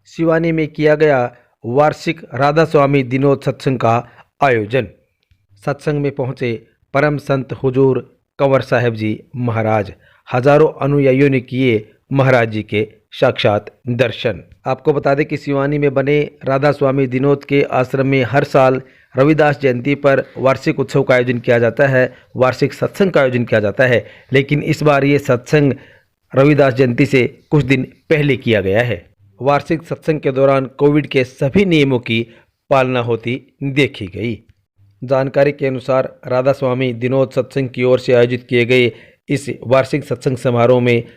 सिवानी में किया गया वार्षिक राधा स्वामी दिनोत्सव सत्संग का आयोजन। सत्संग में पहुंचे परम संत हुजूर कंवर साहिब जी महाराज। हजारों अनुयायियों ने किए महाराज जी के साक्षात दर्शन। आपको बता दें कि सिवानी में बने राधा स्वामी दिनोत के आश्रम में हर साल रविदास जयंती पर वार्षिक उत्सव का आयोजन किया जाता है, वार्षिक सत्संग का आयोजन किया जाता है। लेकिन इस बार ये सत्संग रविदास जयंती से कुछ दिन पहले किया गया है। वार्षिक सत्संग के दौरान कोविड के सभी नियमों की पालना होती देखी गई। जानकारी के अनुसार राधा स्वामी दिनोत सत्संग की ओर से आयोजित किए गए इस वार्षिक सत्संग समारोह में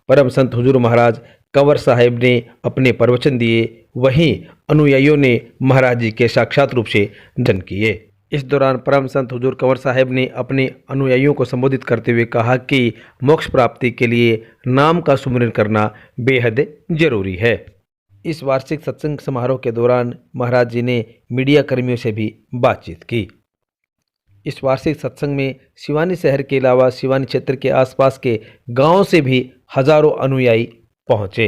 परम संत हुजूर महाराज कंवर साहिब ने अपने प्रवचन दिए, वहीं अनुयायियों ने महाराज जी के साक्षात रूप से दर्शन किए। इस दौरान परम संत हुजूर कंवर साहिब ने अपने अनुयायियों को संबोधित करते हुए कहा कि मोक्ष प्राप्ति के लिए नाम का सुमिरन करना बेहद जरूरी है। इस वार्षिक सत्संग समारोह के दौरान महाराज जी ने मीडिया कर्मियों से भी बातचीत की। इस वार्षिक सत्संग में सिवानी शहर के अलावा सिवानी क्षेत्र के आसपास के गांवों से भी हजारों अनुयायी पहुंचे।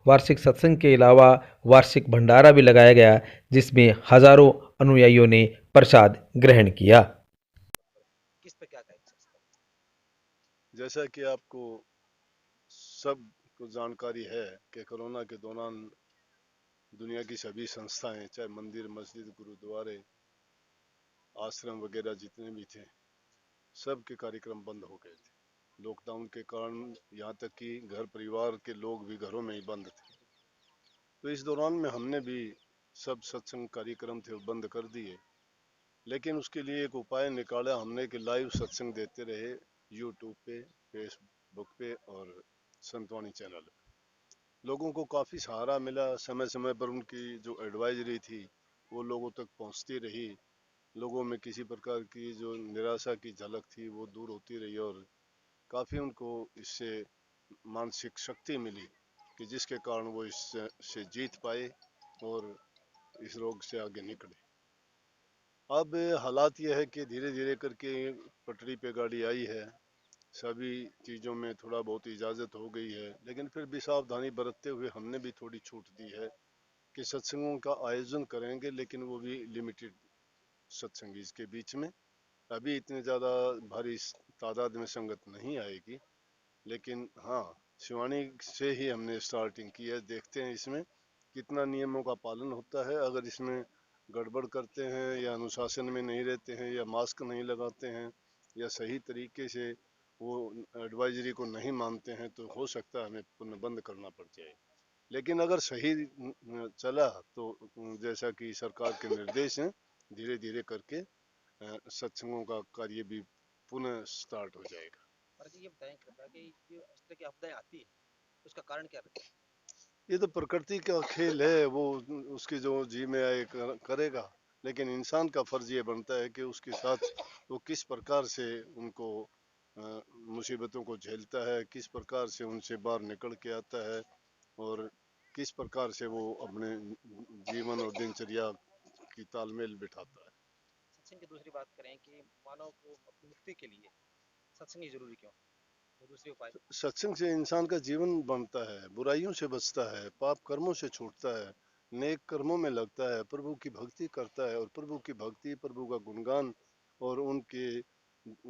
वार्षिक सत्संग के अलावा वार्षिक भंडारा भी लगाया गया, जिसमें हजारों अनुयायियों ने प्रसाद ग्रहण किया। किस पे क्या कहेंगे सर? जैसा कि आपको सबको जानकारी है कि कोरोना के दौरान दुनिया की सभी संस्थाएं, चाहे मंदिर, मस्जिद, गुरुद्वारे, आश्रम वगैरह जितने भी थे, सब के कार्यक्रम बंद हो गए थे। लॉकडाउन के कारण यहाँ तक कि घर परिवार के लोग भी घरों में ही बंद थे। तो इस दौरान में हमने भी सब सत्संग कार्यक्रम थे वो बंद कर दिए, लेकिन उसके लिए एक उपाय निकाला हमने कि लाइव सत्संग देते रहे यूट्यूब पे, फेसबुक पे और संतवाणी चैनल पे। लोगों को काफ़ी सहारा मिला। समय समय पर उनकी जो एडवाइजरी थी वो लोगों तक पहुंचती रही। लोगों में किसी प्रकार की जो निराशा की झलक थी वो दूर होती रही और काफ़ी उनको इससे मानसिक शक्ति मिली कि जिसके कारण वो इससे जीत पाए और इस रोग से आगे निकले। अब हालात यह है कि धीरे धीरे करके पटरी पे गाड़ी आई है, सभी चीज़ों में थोड़ा बहुत इजाज़त हो गई है, लेकिन फिर भी सावधानी बरतते हुए हमने भी थोड़ी छूट दी है कि सत्संगों का आयोजन करेंगे, लेकिन वो भी लिमिटेड सत्संग इसके बीच में। अभी इतने ज़्यादा भारी तादाद में संगत नहीं आएगी, लेकिन हाँ, शिवानी से ही हमने स्टार्टिंग की है। देखते हैं इसमें कितना नियमों का पालन होता है। अगर इसमें गड़बड़ करते हैं या अनुशासन में नहीं रहते हैं या मास्क नहीं लगाते हैं या सही तरीके से वो एडवाइजरी को नहीं मानते हैं तो हो सकता है हमें पुनः बंद करना पड़ जाए। लेकिन अगर सही चला तो जैसा कि सरकार के निर्देश हैं, धीरे धीरे करके सत्संगों का कार्य भी पुनः स्टार्ट हो जाएगा। और जी ये बताएं कृपया कि जो इस तरह की आपदाएं आती है उसका कारण क्या रहता है? ये तो प्रकृति का खेल है, वो उसकी जो जी में आए करेगा, लेकिन इंसान का फर्ज ये बनता है कि उसके साथ वो किस प्रकार से उनको मुसीबतों को झेलता है, किस प्रकार से उनसे बाहर निकल के आता है और किस प्रकार से वो अपने जीवन और दिनचर्या की तालमेल बिठाता है। सत्संग की दूसरी बात करें कि मानव को अपनी मुक्ति के लिए सत्संग ही जरूरी क्यों? वो दूसरे उपाय। सत्संग से इंसान का जीवन बनता है, बुराइयों से बचता है, पाप कर्मों से छूटता है, नेक कर्मों में लगता है, प्रभु की भक्ति करता है और प्रभु की भक्ति, प्रभु का गुणगान और उनके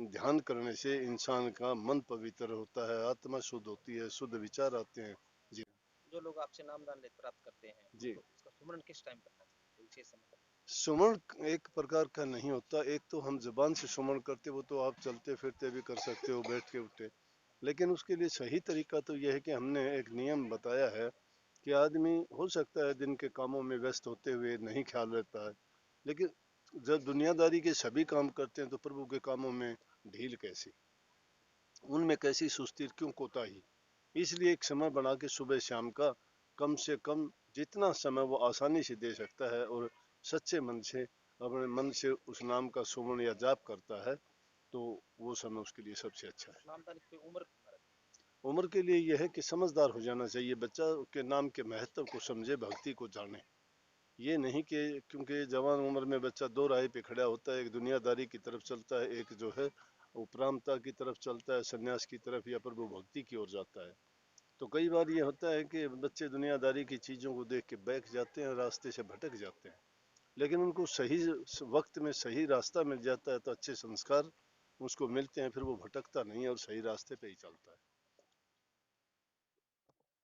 ध्यान करने से इंसान का मन पवित्र होता है, आत्मा शुद्ध होती है, शुद्ध विचार आते हैं। जी जो लोग आपसे नामदान प्राप्त करते हैं जी, तो इसका सुमरन किस टाइम करना चाहिए, कोई विशेष समय पर? सुमरण एक प्रकार का नहीं होता। एक तो हम जुबान से सुमरण करते, वो तो आप चलते फिरते भी कर सकते हो, बैठ के उठे, लेकिन उसके लिए सही तरीका तो यह है कि हमने एक नियम बताया है कि आदमी हो सकता है दिन के कामों में व्यस्त होते हुए नहीं ख्याल रहता है, लेकिन जब दुनियादारी के सभी काम करते हैं तो प्रभु के कामों में ढील कैसी, उनमें कैसी सुस्ती, क्यों कोताही। इसलिए एक समय बना के सुबह शाम का कम से कम जितना समय वो आसानी से दे सकता है और सच्चे मन से अपने मन से उस नाम का सुमरण या जाप करता है तो वो समय उसके लिए सबसे अच्छा है। नामदान की कोई उम्र? उम्र के लिए यह है कि समझदार हो जाना चाहिए, बच्चा के नाम के महत्व को समझे, भक्ति को जाने। ये नहीं कि क्योंकि जवान उम्र में बच्चा दो राह पे खड़ा होता है, एक दुनियादारी की तरफ चलता है, एक जो है उपरामता की तरफ चलता है, सन्यास की तरफ या प्रभु भक्ति की ओर जाता है। तो कई बार ये होता है कि बच्चे दुनियादारी की चीज़ों को देख के बैठ जाते हैं, रास्ते से भटक जाते हैं। लेकिन उनको सही वक्त में सही रास्ता मिल जाता है तो अच्छे संस्कार उसको मिलते हैं, फिर वो भटकता नहीं है और सही रास्ते पे ही चलता है।